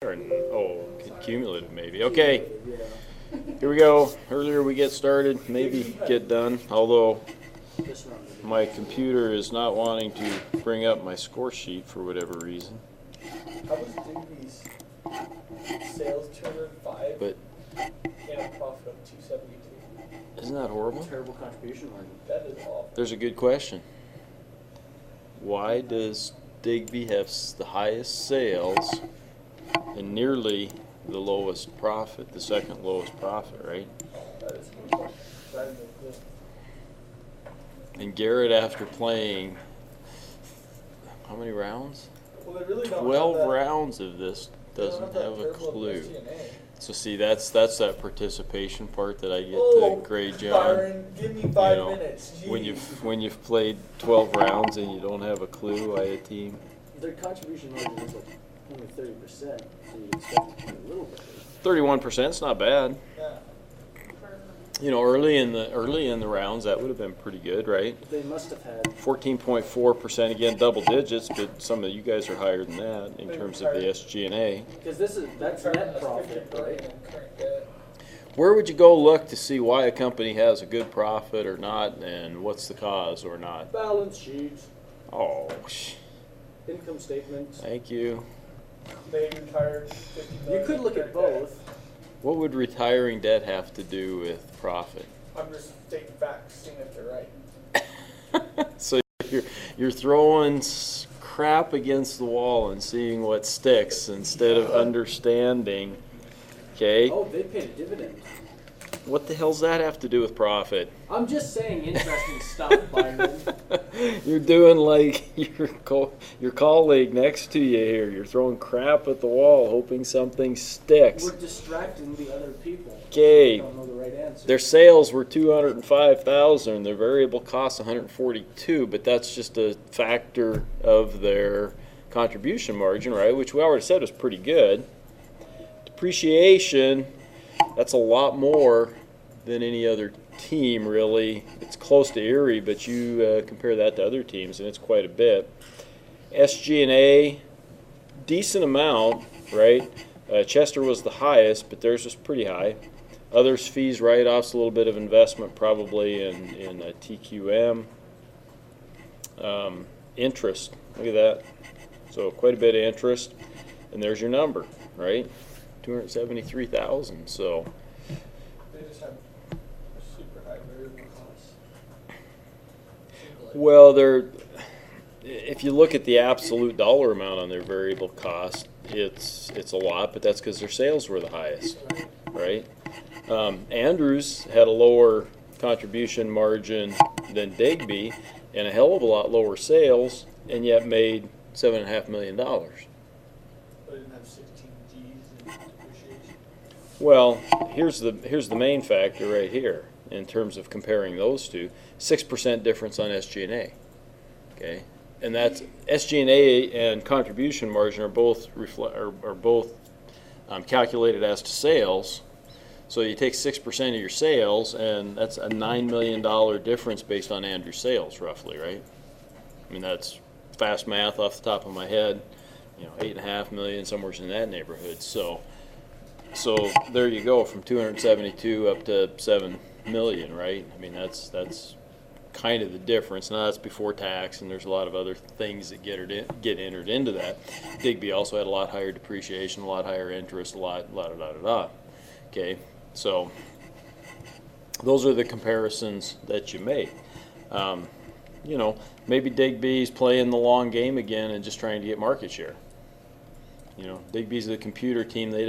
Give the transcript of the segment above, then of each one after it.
And, cumulative maybe. Okay, here we go. Earlier we get started, maybe get done. Although my computer is not wanting to bring up my score sheet for whatever reason. How was Digby's sales 205 But and a profit of 272? isn't that horrible? Terrible contribution margin. That is awful. There's a good question. Why does Digby have the highest sales and nearly the lowest profit, the second lowest profit, right? That is a good question. That is a good. And Garrett, after playing, how many rounds? Well, they really don't 12 have that, rounds of this, doesn't have a terrible clue. SG&A. So see, that's that participation part that I get Oh, to grade you on. Byron, give me 5 You know, minutes. When Jeez. you've played 12 rounds and you don't have a clue why a team. Their contribution margin is like only 30%, so you'd expect it to be a little bit. 31% is not bad. Yeah. You know, early in the rounds that would have been pretty good, right? They must have had 14.4%, again double digits, but some of you guys are higher than that in terms of the SG&A. because that's net profit, right? Current debt. Where would you go look to see why a company has a good profit or not, and what's the cause or not? Balance sheet, Oh, income statement. thank you. They retired 50 million. You could look at current debt. both. What would retiring debt have to do with profit? I'm just stating facts, seeing if they're right. So you're throwing crap against the wall and seeing what sticks instead of understanding. Okay, Oh, they paid a dividend. what the hell's that have to do with profit? I'm just saying interesting stuff, Byron. You're doing like your colleague next to you here. You're throwing crap at the wall, hoping something sticks. We're distracting the other people. Okay. They don't know the right answer. Their sales were 205,000. Their variable cost 142, but that's just a factor of their contribution margin, right? Which we already said was pretty good. Depreciation, that's a lot more than any other team, really. It's close to Erie, but you compare that to other teams, and it's quite a bit. SG&A, decent amount, right? Chester was the highest, but theirs was pretty high. Others, fees, write-offs, a little bit of investment probably in TQM. Interest, look at that. So quite a bit of interest, and there's your number, right? 273,000. So They just have super high variable costs. well, if you look at the absolute dollar amount on their variable cost, it's a lot, but that's because their sales were the highest, right? Andrews had a lower contribution margin than Digby and a hell of a lot lower sales, and yet made $7.5 million. But they didn't have 16 G's in depreciation. Well, here's the main factor right here in terms of comparing those two: 6% difference on SG&A. Okay, and that's SG&A and contribution margin are both calculated as to sales. So you take 6% of your sales, and that's a $9 million difference based on Andrew's sales, roughly, right? I mean, that's fast math off the top of my head. 8.5 million, somewhere in that neighborhood. So there you go, from 272 up to 7 million, right? I mean, that's kind of the difference. Now that's before tax, and there's a lot of other things that get entered into that. Digby also had a lot higher depreciation, a lot higher interest, a lot. Okay, so those are the comparisons that you make. Maybe Digby's playing the long game again and just trying to get market share. Digby's the computer team. They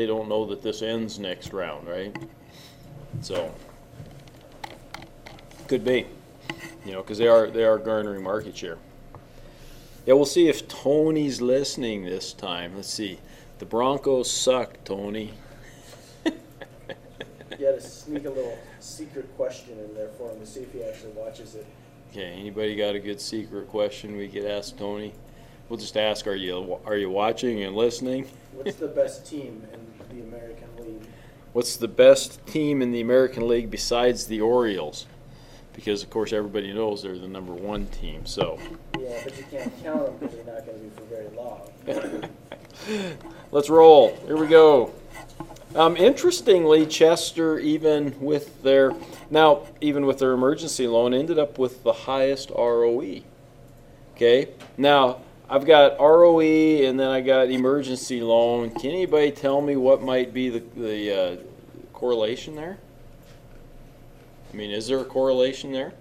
don't know that this ends next round, right? So could be, because they are garnering market share. Yeah, we'll see if Tony's listening this time. Let's see. The Broncos suck, Tony. You had to sneak a little secret question in there for him to see if he actually watches it. Okay, anybody got a good secret question we could ask Tony? We'll just ask, are you watching and listening? What's the best team in the American League? What's the best team in the American League besides the Orioles? Because, of course, everybody knows they're the number one team. So Yeah, but you can't count them because they're not going to be for very long. Let's roll. Here we go. Interestingly, Chester, even with their emergency loan, ended up with the highest ROE. Okay. Now I've got ROE and then I got emergency loan. Can anybody tell me what might be the correlation there? I mean, is there a correlation there?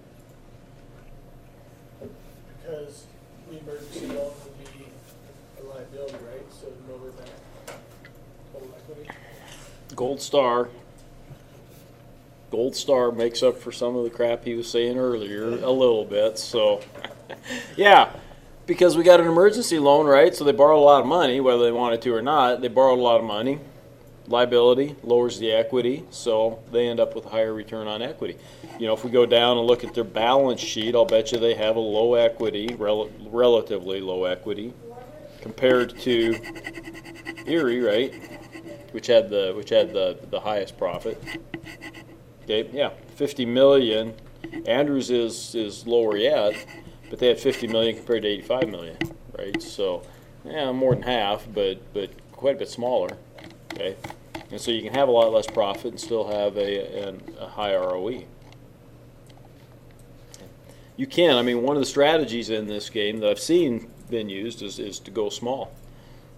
Because the emergency loan would be a liability, right? So lower that total equity. Gold Star makes up for some of the crap he was saying earlier a little bit. So, yeah, because we got an emergency loan, right? So they borrowed a lot of money, whether they wanted to or not. They borrowed a lot of money. Liability lowers the equity, so they end up with a higher return on equity. You know, if we go down and look at their balance sheet, I'll bet you they have a low equity, relatively low equity, compared to Erie, right? Which had the highest profit. Okay, yeah, 50 million. Andrews is lower yet, but they had 50 million compared to 85 million, right? So, yeah, more than half, but quite a bit smaller. Okay, and so you can have a lot less profit and still have a high ROE. You can. I mean, one of the strategies in this game that I've seen been used is to go small.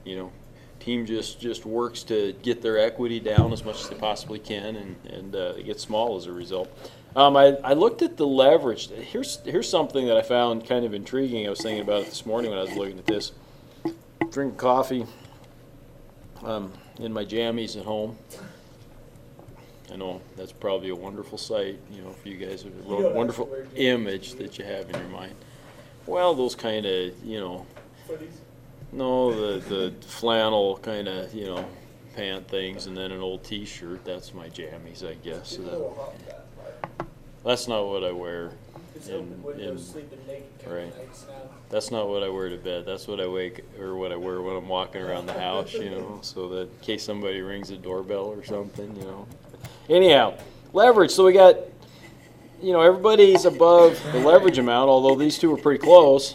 You know, team just works to get their equity down as much as they possibly can and get small as a result. I looked at the leverage. Here's something that I found kind of intriguing. I was thinking about it this morning when I was looking at this. Drinking coffee in my jammies at home. I know that's probably a wonderful sight, you know, for you guys, a wonderful image that you have in your mind. Well, those kind of, you know, Footies? no, the flannel kind of, you know, pant things, and then an old T-shirt. That's my jammies, I guess. It's a little hot in that, right? That's not what I wear. It's open windows, sleeping naked kind right. of nights now. That's not what I wear to bed. That's what I what I wear when I'm walking around the house, you know, so that in case somebody rings the doorbell or something, you know. Anyhow, leverage. So we got, you know, everybody's above the leverage amount, although these two are pretty close.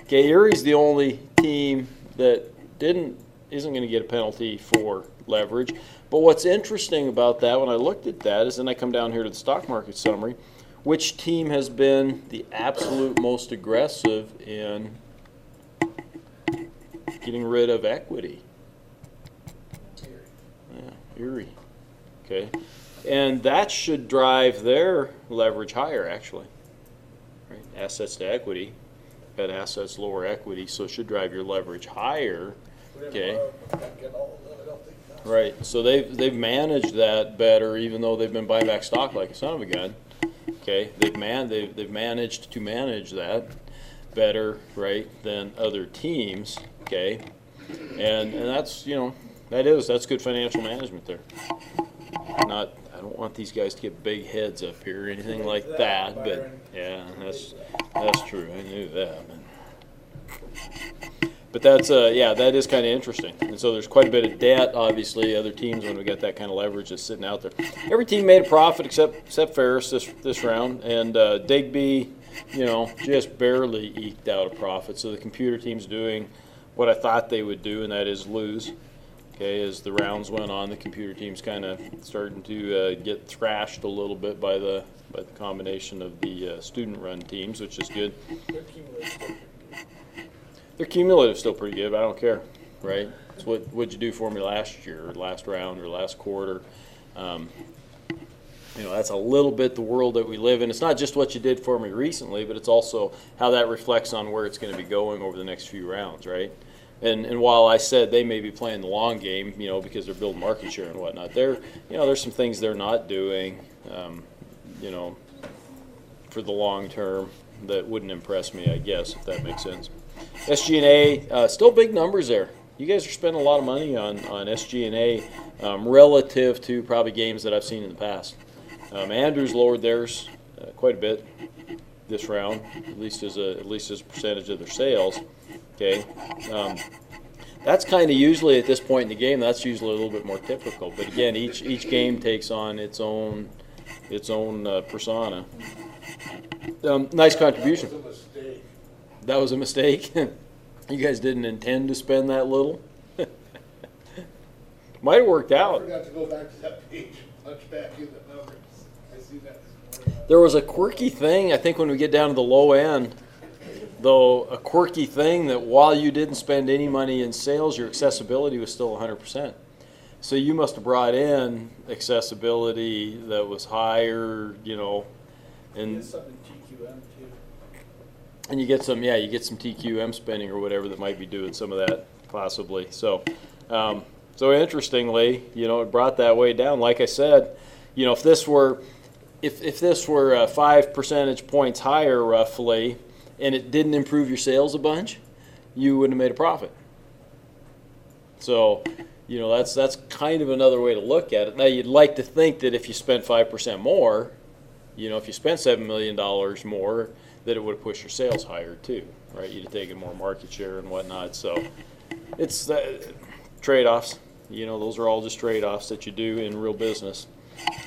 Okay, Erie's the only team that isn't going to get a penalty for leverage. But what's interesting about that, when I looked at that, is then I come down here to the stock market summary. Which team has been the absolute most aggressive in getting rid of equity? Yeah, Erie. Okay. And that should drive their leverage higher, actually. Right? Assets to equity. Got assets, lower equity, so it should drive your leverage higher. Okay. Right. So they've managed that better, even though they've been buying back stock like a son of a gun. Okay. They've managed to manage that better, right, than other teams. Okay. And that's, you know, that's good financial management there. I don't want these guys to get big heads up here or anything like that, but yeah, that's true. I knew that. But that's that is kind of interesting. And so there's quite a bit of debt, obviously. Other teams, when we got that kind of leverage, is sitting out there. Every team made a profit except Ferris this round, and Digby, you know, just barely eked out a profit. So the computer team's doing what I thought they would do, and that is lose. Okay, as the rounds went on, the computer team's kind of starting to get thrashed a little bit by the combination of the student-run teams, which is good. Their cumulative still pretty good, but I don't care, right? It's what'd you do for me last year, or last round, or last quarter. You know, that's a little bit the world that we live in. It's not just what you did for me recently, but it's also how that reflects on where it's going to be going over the next few rounds, right? And while I said they may be playing the long game, you know, because they're building market share and whatnot, there's some things they're not doing, you know, for the long term that wouldn't impress me, I guess, if that makes sense. SG&A, still big numbers there. You guys are spending a lot of money on SG&A relative to probably games that I've seen in the past. Andrews lowered theirs quite a bit this round, at least as a percentage of their sales. Okay, that's kind of usually at this point in the game. That's usually a little bit more typical. But again, each game takes on its own persona. Nice contribution. That was a mistake. You guys didn't intend to spend that little. Might have worked I out. forgot to go back to that page, punch back in the numbers. I see that this morning. There was a quirky thing, I think when we get down to the low end, though, a quirky thing that while you didn't spend any money in sales, your accessibility was still 100%. So you must have brought in accessibility that was higher, you know, and There's something TQM too. and you get some, yeah, you get some TQM spending or whatever that might be doing some of that possibly. So, so interestingly, you know, it brought that way down. Like I said, you know, if this were 5 percentage points higher roughly, and it didn't improve your sales a bunch, you wouldn't have made a profit. So, you know, that's kind of another way to look at it. Now, you'd like to think that if you spent 5% more, you know, if you spent $7 million more, that it would have pushed your sales higher too, right? You'd have taken more market share and whatnot. So it's trade-offs. You know, those are all just trade-offs that you do in real business.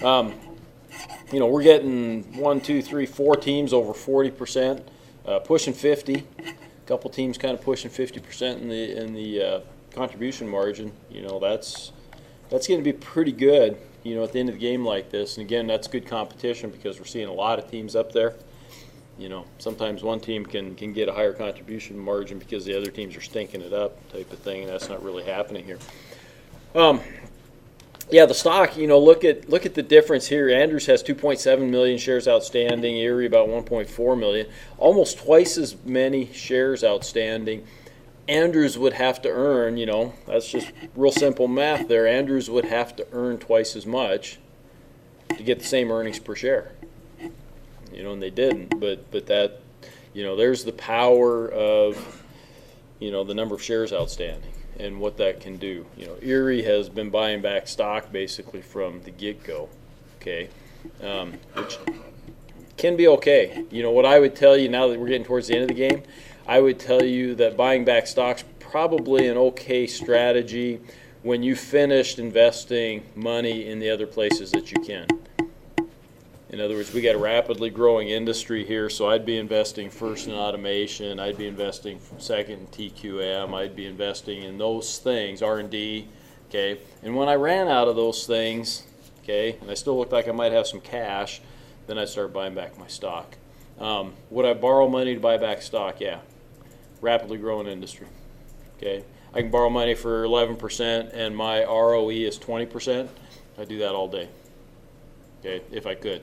You know, we're getting 1, 2, 3, 4 teams over 40%, pushing 50. A couple teams kind of pushing 50% in the contribution margin. You know, that's going to be pretty good, you know, at the end of the game like this. And again, that's good competition because we're seeing a lot of teams up there. You know, sometimes one team can get a higher contribution margin because the other teams are stinking it up type of thing, and that's not really happening here. Yeah, the stock, you know, look at the difference here. Andrews has 2.7 million shares outstanding, Erie about 1.4 million, almost twice as many shares outstanding. Andrews would have to earn, you know, that's just real simple math there. Andrews would have to earn twice as much to get the same earnings per share. You know, and they didn't, but that, you know, there's the power of, you know, the number of shares outstanding and what that can do. You know, Erie has been buying back stock basically from the get-go, okay, which can be okay. You know, what I would tell you now that we're getting towards the end of the game, I would tell you that buying back stock's probably an okay strategy when you finished investing money in the other places that you can. In other words, we got a rapidly growing industry here, so I'd be investing first in automation, I'd be investing second in TQM, I'd be investing in those things, R&D, okay? And when I ran out of those things, okay, and I still looked like I might have some cash, then I'd start buying back my stock. Would I borrow money to buy back stock? Yeah. Rapidly growing industry, okay? I can borrow money for 11% and my ROE is 20%. I'd do that all day, okay, if I could.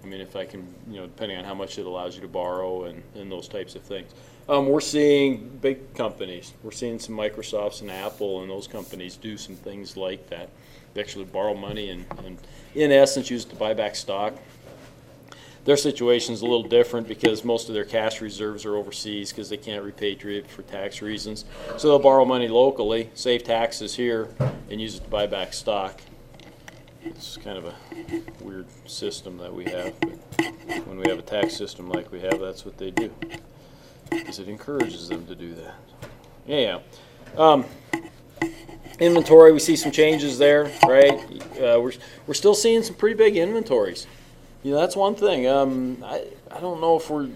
I mean, if I can, you know, depending on how much it allows you to borrow and those types of things. We're seeing big companies. We're seeing some Microsofts and Apple and those companies do some things like that. They actually borrow money and in essence use it to buy back stock. Their situation is a little different because most of their cash reserves are overseas because they can't repatriate for tax reasons. So they'll borrow money locally, save taxes here, and use it to buy back stock. It's kind of a weird system that we have, but when we have a tax system like we have, that's what they do, because it encourages them to do that. Yeah. Inventory, we see some changes there, right? We're still seeing some pretty big inventories. You know, that's one thing. I don't know if we're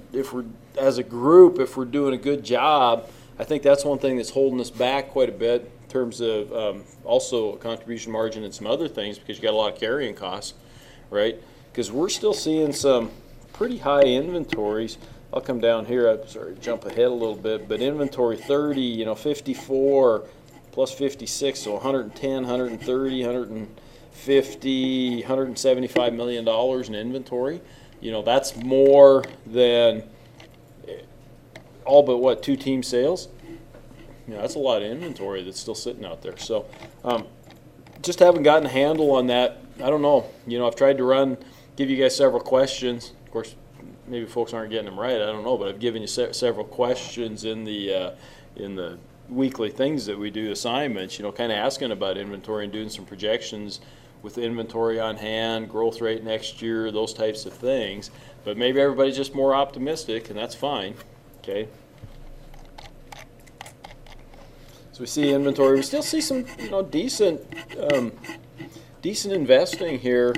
as a group, if we're doing a good job. I think that's one thing that's holding us back quite a bit in terms of also contribution margin and some other things, because you got a lot of carrying costs, right? Because we're still seeing some pretty high inventories. I'll come down here. I'm sorry, jump ahead a little bit, but inventory 30, you know, 54 plus 56, so 110, 130, 150, $175 million in inventory. You know, that's more than all but what, 2 team sales? You know, that's a lot of inventory that's still sitting out there. So just haven't gotten a handle on that. I don't know. You know, I've tried to give you guys several questions. Of course, maybe folks aren't getting them right. I don't know, but I've given you several questions in the weekly things that we do, assignments, you know, kind of asking about inventory and doing some projections with inventory on hand, growth rate next year, those types of things. But maybe everybody's just more optimistic, and that's fine. Okay. So we see inventory. We still see some, you know, decent investing here.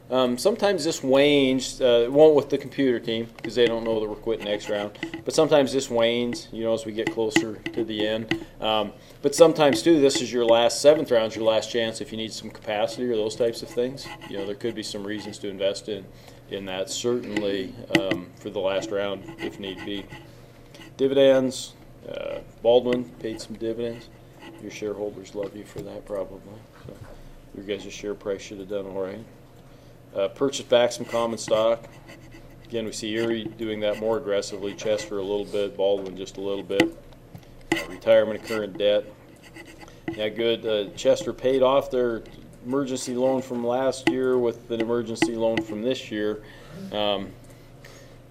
Sometimes this wanes. It won't with the computer team because they don't know that we're quitting next round. But sometimes this wanes, as we get closer to the end. But sometimes too, this is your last seventh round, your last chance if you need some capacity or those types of things. There could be some reasons to invest in that. Certainly for the last round if need be. Dividends. Baldwin paid some dividends. Your shareholders love you for that probably. So your guys' share price should have done all right. Purchased back some common stock. Again, we see Erie doing that more aggressively. Chester a little bit, Baldwin just a little bit. Retirement of current debt. Yeah, good. Chester paid off their emergency loan from last year with an emergency loan from this year. Again,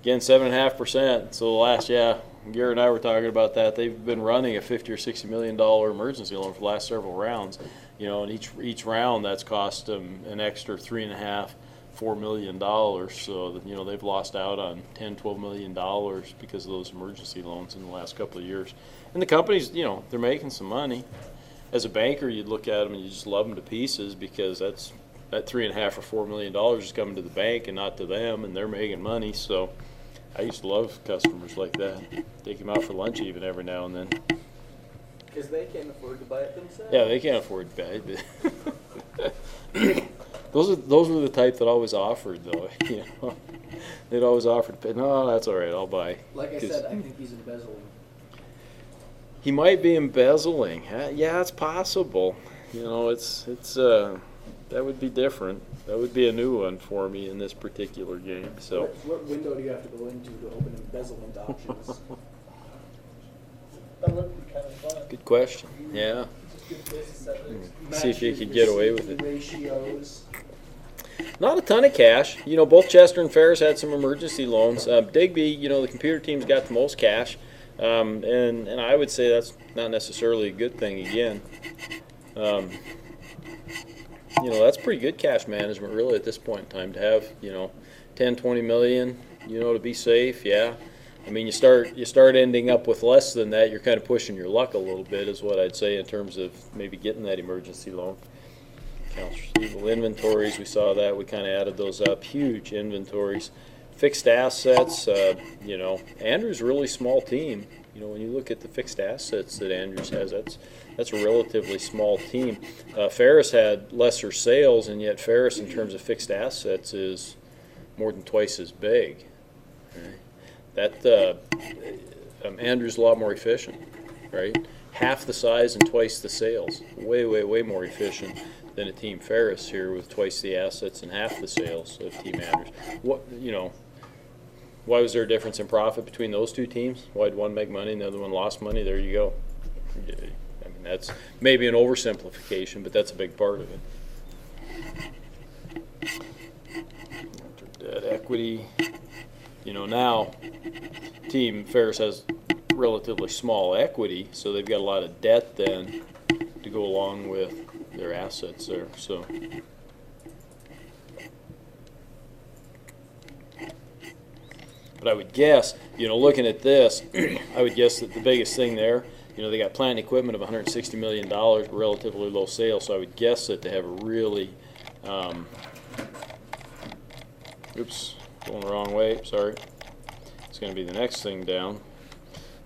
7.5%. So the last, Gary and I were talking about that. They've been running a $50 or $60 million emergency loan for the last several rounds. And each round that's cost them an extra $3.5–4 million. So they've lost out on $10–12 million because of those emergency loans in the last couple of years. And the companies, they're making some money. As a banker, you'd look at them and you just love them to pieces because that $3.5–4 million is coming to the bank and not to them, and they're making money. So I used to love customers like that. Take them out for lunch even every now and then. Because they can't afford to buy it themselves. Yeah, they can't afford to buy it. Those were the type that always offered, though. They'd always offer to pay. No, that's all right. I'll buy. Like I said, I think he's embezzling. He might be embezzling. Yeah, it's possible. It's that would be different. That would be a new one for me in this particular game. So. What window do you have to go into to open embezzlement options? That would be kind of fun. Good question. Yeah. Just good business ethics. See if you could get away with it. Ratios. Not a ton of cash. Both Chester and Ferris had some emergency loans. Digby, the computer team's got the most cash, and I would say that's not necessarily a good thing. Again, that's pretty good cash management, really, at this point in time to have 10–20 million, to be safe. Yeah. I mean, you start ending up with less than that, you're kind of pushing your luck a little bit, is what I'd say in terms of maybe getting that emergency loan. Accounts receivable, inventories, we saw that. We kind of added those up. Huge inventories. Fixed assets, Andrews' a really small team. When you look at the fixed assets that Andrews has, that's a relatively small team. Ferris had lesser sales, and yet Ferris, in terms of fixed assets, is more than twice as big. Right? That Andrew's a lot more efficient, right? Half the size and twice the sales. Way, way, way more efficient than a Team Ferris here with twice the assets and half the sales of Team Andrews. Why was there a difference in profit between those two teams? Why did one make money and the other one lost money? There you go. I mean, that's maybe an oversimplification, but that's a big part of it. Debt equity. Now Team Ferris has relatively small equity, so they've got a lot of debt then to go along with their assets there. So, but I would guess, looking at this, I would guess that the biggest thing there, they got plant and equipment of $160 million, but relatively low sales. So I would guess that they have a really, going the wrong way, sorry. It's going to be the next thing down.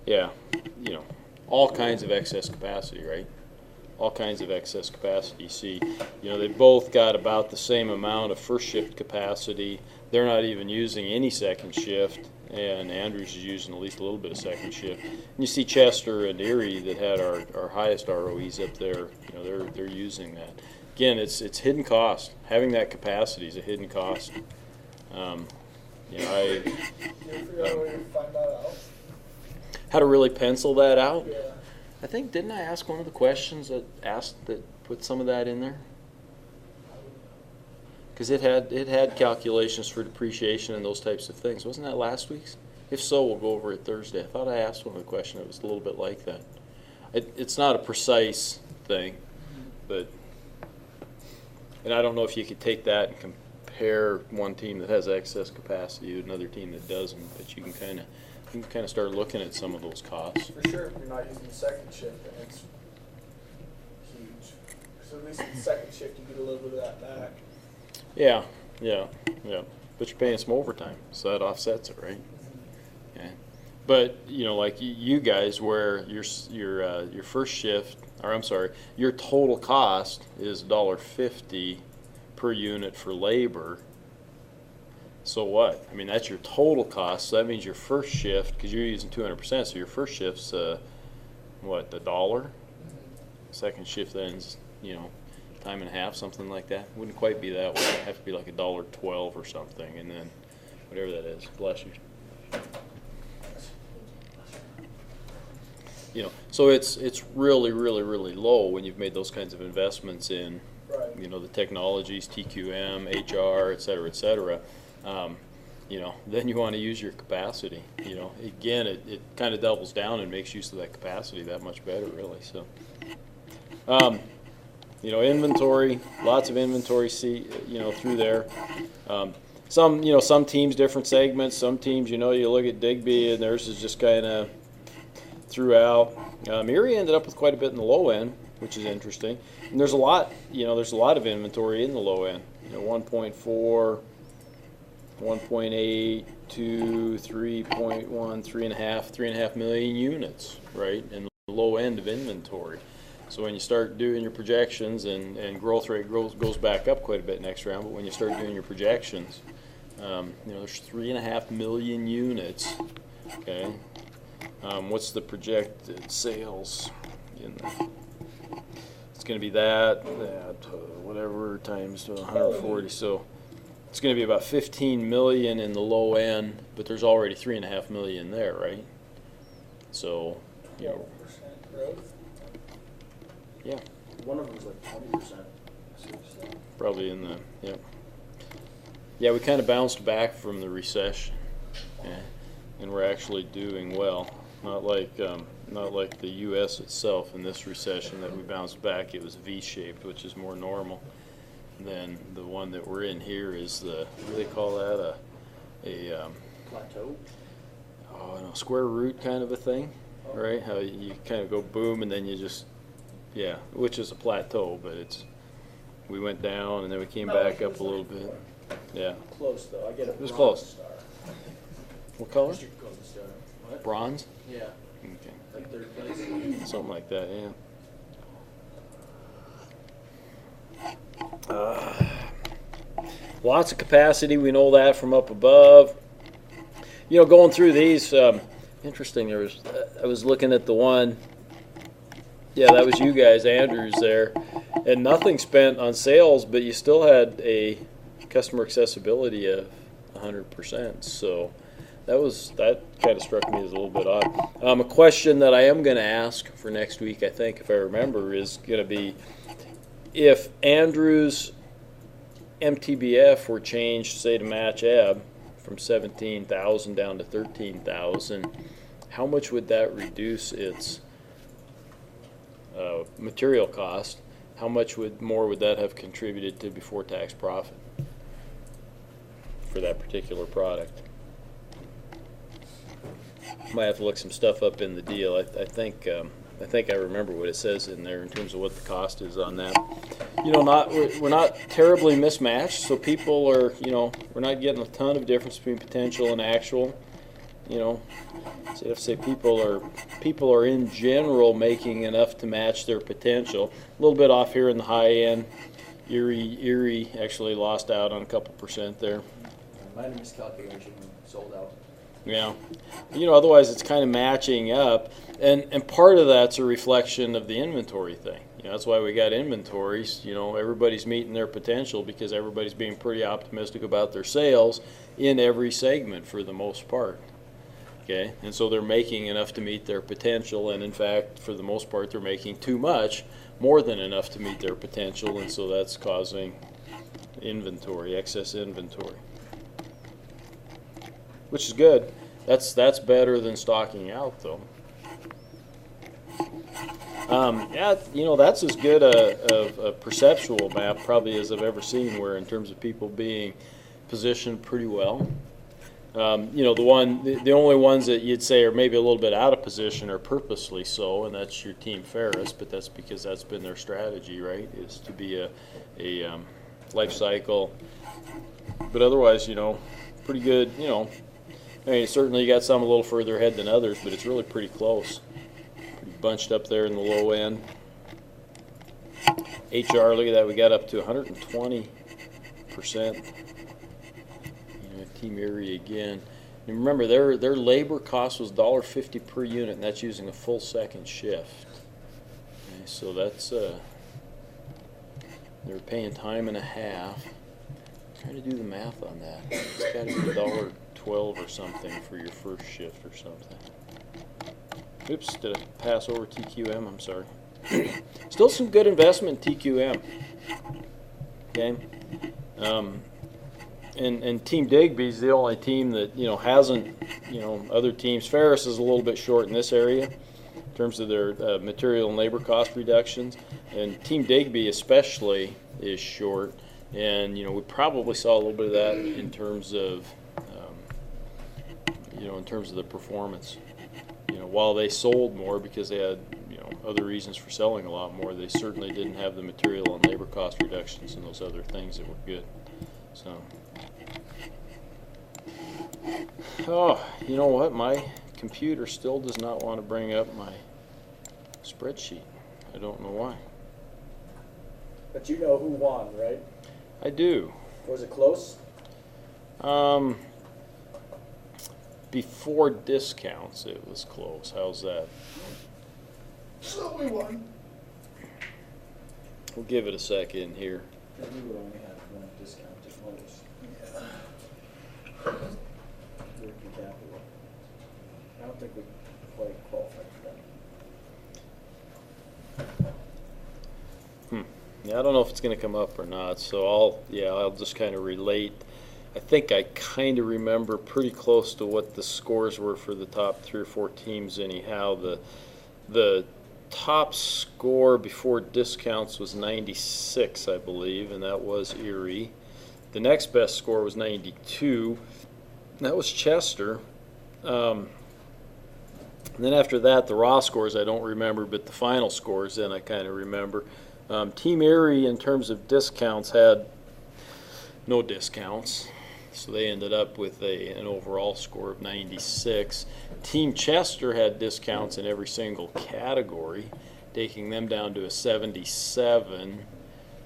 Yeah, all kinds of excess capacity, right? All kinds of excess capacity. See, they both got about the same amount of first shift capacity. They're not even using any second shift, and Andrews is using at least a little bit of second shift. And you see Chester and Erie that had our highest ROEs up there. They're using that. Again, it's hidden cost. Having that capacity is a hidden cost. How to really pencil that out? Yeah. I think, didn't I ask one of the questions that put some of that in there? Because it had calculations for depreciation and those types of things. Wasn't that last week's? If so, we'll go over it Thursday. I thought I asked one of the questions that was a little bit like that. It's not a precise thing, and I don't know if you could take that and compare one team that has excess capacity to another team that doesn't, but you can kind of start looking at some of those costs. For sure, if you're not using the second shift, then it's huge. So at least in the second shift, you get a little bit of that back. Yeah, Yeah, yeah. But you're paying some overtime, so that offsets it, right? Okay. But you know, like you guys, where your first shift, or I'm sorry, your total cost is $1.50 per unit for labor. So what? I mean, that's your total cost. So that means your first shift, because you're using 200%, so your first shift's what, $1? Second shift then's, you know, time and a half, something like that. Wouldn't quite be that way. It'd have to be like $1.12 or something, and then whatever that is. Bless you. You know, so it's really, really, really low when you've made those kinds of investments in, Right. you know, the technologies, TQM, HR, et cetera, et cetera. You know, then you want to use your capacity. You know, again, it kind of doubles down and makes use of that capacity that much better, really. So, you know, inventory, lots of inventory, you know, through there. Some, you know, some teams, different segments. Some teams, you know, you look at Digby and theirs is just kind of throughout. Erie ended up with quite a bit in the low end, which is interesting. And there's a lot, you know, there's a lot of inventory in the low end. You know, 1.4, 1.8, 2, 3.1, 3.5 million units, right, in the low end of inventory. So when you start doing your projections, and growth rate goes back up quite a bit next round, but when you start doing your projections, you know, there's 3.5 million units, okay? What's the projected sales in the, it's going to be that whatever times 140, so it's going to be about 15 million in the low end, but there's already 3.5 million there, right? So, you know, 12% growth. yeah, One of them's like 20%. probably in the, yeah. Yeah, we kind of bounced back from the recession, and we're actually doing well. Not like the U.S. itself in this recession that we bounced back. It was V-shaped, which is more normal. Then the one that we're in here is the, what do they call that? A Plateau? oh, no, square root kind of a thing, right? How you kind of go boom and then you just, yeah, which is a plateau, but it's, we went down and then we came back up a little bit. Yeah. Close though. I get a It was bronze close. star. What color? District Golden Star. What? Bronze? Yeah, Okay. like third place. Something like that, yeah. Lots of capacity, we know that from up above. You know, going through these, interesting, there was, I was looking at the one, yeah, that was you guys, Andrews there, and nothing spent on sales, but you still had a customer accessibility of 100%, so that kind of struck me as a little bit odd. A question that I am going to ask for next week, I think, if I remember, is going to be if Andrews MTBF were changed, say, to match ebb from 17,000 down to 13,000, how much would that reduce its material cost? How much more would that have contributed to before tax profit for that particular product? Might have to look some stuff up in the deal. I think I remember what it says in there in terms of what the cost is on that. You know, we're not terribly mismatched, so people are, you know, we're not getting a ton of difference between potential and actual. You know, so you have to say people are in general making enough to match their potential. A little bit off here in the high end. Erie actually lost out on a couple percent there. Minor miscalculation, sold out. Yeah, you know, otherwise it's kind of matching up, and part of that's a reflection of the inventory thing. You know, that's why we got inventories. You know, everybody's meeting their potential because everybody's being pretty optimistic about their sales in every segment for the most part. Okay, and so they're making enough to meet their potential, and in fact, for the most part, they're making too much, more than enough to meet their potential, and so that's causing inventory, excess inventory. Which is good. That's better than stocking out, though. Yeah, you know, that's as good a perceptual map probably as I've ever seen, where in terms of people being positioned pretty well. You know, the only ones that you'd say are maybe a little bit out of position are purposely so, and that's your Team Ferris, but that's because that's been their strategy, right? Is to be a life cycle But otherwise, you know, pretty good, you know. I mean, certainly you got some a little further ahead than others, but it's really pretty close. Pretty bunched up there in the low end. HR, look at that, we got up to 120%. You know, Team Erie again. And remember, their labor cost was $1.50 per unit, and that's using a full second shift. Okay, so that's they're paying time and a half. I'm trying to do the math on that. It's got to be $1.12 or something for your first shift or something. Oops, did I pass over TQM? I'm sorry. Still some good investment in TQM. Okay. And Team Digby's the only team that, you know, hasn't, you know, other teams. Ferris is a little bit short in this area in terms of their material and labor cost reductions. And Team Digby especially is short. And, you know, we probably saw a little bit of that in terms of, you know, in terms of the performance. You know, while they sold more because they had, you know, other reasons for selling a lot more, they certainly didn't have the material and labor cost reductions and those other things that were good. So, oh, you know what? My computer still does not want to bring up my spreadsheet. I don't know why. But you know who won, right? I do. Was it close? Before discounts, it was close. How's that? So we won. We'll give it a second here. We would only have one discount at most. Working capital. I don't think we quite qualify for that. Yeah, I don't know if it's going to come up or not, so I'll just kind of relate. I think I kind of remember pretty close to what the scores were for the top 3 or 4 teams anyhow. The top score before discounts was 96, I believe, and that was Erie. The next best score was 92. That was Chester. And then after that, the raw scores I don't remember, but the final scores then I kind of remember. Team Erie, in terms of discounts, had no discounts, so they ended up with an overall score of 96. Team Chester had discounts in every single category, taking them down to a 77.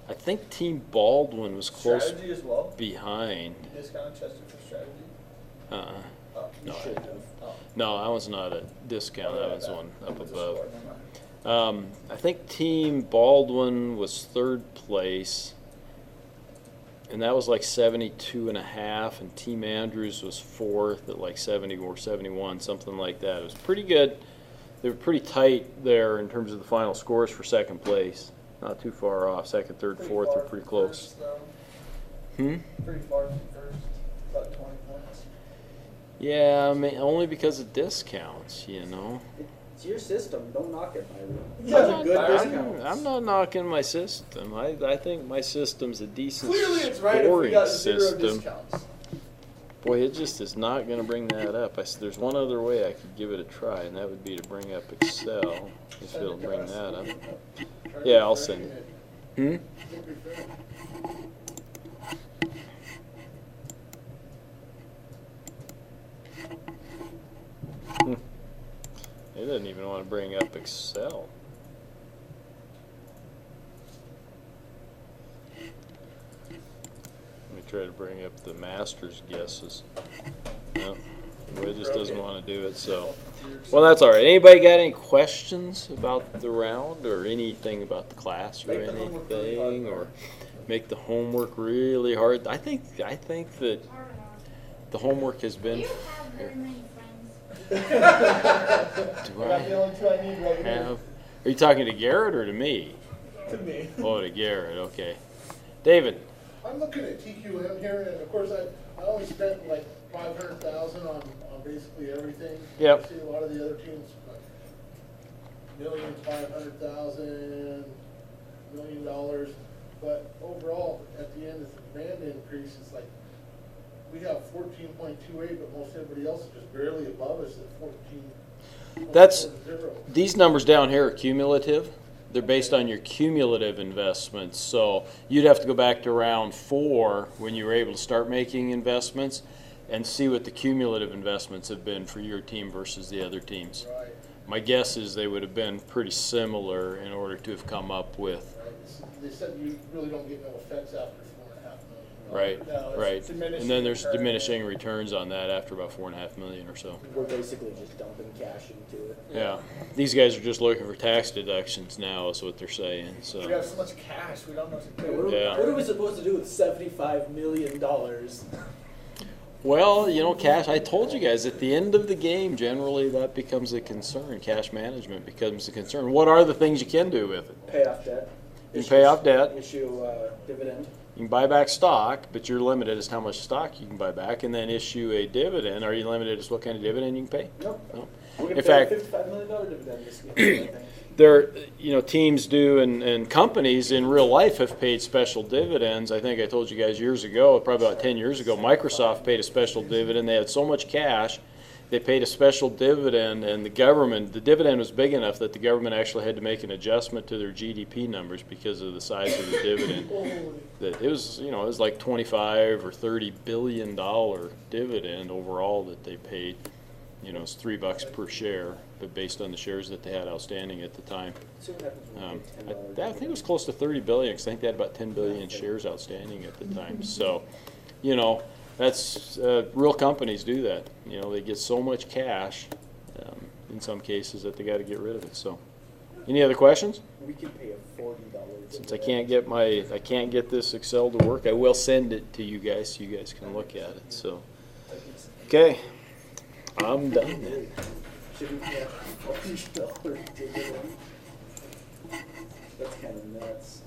I think Team Baldwin was close Strategy as well? behind. Discount Chester for strategy? Uh-uh. Oh, you No, should have. Oh. No, that was not a discount. That was one up It's a above. score, never mind. I think Team Baldwin was 3rd place, and that was like 72.5, and Team Andrews was 4th at like 70 or 71, something like that. It was pretty good. They were pretty tight there in terms of the final scores for 2nd place. Not too far off. 2nd, 3rd, 4th far were pretty from close. First, though. Hmm? Pretty far from first. About 20 points. Yeah, I mean, only because of discounts, you know. It's your system. Don't knock it, Byron. Yeah, Those are good discounts. I'm not knocking my system. I think my system's a decent Clearly it's right if we scoring got 0 system. discounts. Boy, it just is not going to bring that up. There's one other way I could give it a try, and that would be to bring up Excel, if it'll bring that up. Yeah, I'll send it. Hmm? It doesn't even want to bring up Excel. Let me try to bring up the master's guesses. No, it just doesn't want to do it, so. Well, that's all right. Anybody got any questions about the round or anything about the class or Make the homework really hard, anything, or make the homework really hard? I think that the homework has been. You have very many friends. Do Got the I only 2 I need right here. have? Are you talking to Garrett or to me? To me. Oh, to Garrett. Okay. David. I'm looking at TQM here, and of course I only spent like 500,000 on basically everything. Yep. I see a lot of the other teams, like millions, 500,000, $1 million, but overall, at the end, of the demand increase, it's like we have 14.28, but most everybody else is just barely above us at 14. These numbers down here are cumulative. They're based on your cumulative investments. So you'd have to go back to round 4 when you were able to start making investments and see what the cumulative investments have been for your team versus the other teams. Right. My guess is they would have been pretty similar in order to have come up with. Right. They said you really don't get no effects after $4.5 million. Right, No, it's right. diminishing And then there's return. diminishing returns on that after about $4.5 million or so. We're basically just dumping cash into it. Yeah, these guys are just looking for tax deductions now, is what they're saying. We So have so much cash, we don't know what to do. Yeah. What are we supposed to do with $75 million? well, you know, cash. I told you guys at the end of the game, generally that becomes a concern. Cash management becomes a concern. What are the things you can do with it? Pay off debt. You can pay off debt. Issue dividend. You can buy back stock, but you're limited as to how much stock you can buy back, and then issue a dividend. Are you limited as to what kind of dividend you can pay? Nope. No. We're In gonna fact- pay a $55 million dividend this year, I think. There, you know, teams do, and companies in real life have paid special dividends. I think I told you guys years ago, probably about 10 years ago, Microsoft paid a special dividend. They had so much cash, they paid a special dividend, and the dividend was big enough that the government actually had to make an adjustment to their GDP numbers because of the size of the dividend. That it was, you know, it was like 25 or 30 billion dollar dividend overall that they paid. You know, it's $3 per share, but based on the shares that they had outstanding at the time. See what happens when we pay $10 I think it was close to 30 billion, because I think they had about 10 billion shares outstanding at the time. So, you know, that's real companies do that. You know, they get so much cash in some cases that they got to get rid of it. So, any other questions? We could pay a $40 dividend. Since I can't get this Excel to work, I will send it to you guys so you guys can look at it. So, okay, I'm done then. Should we pay a $40 dividend? That's kind of nuts.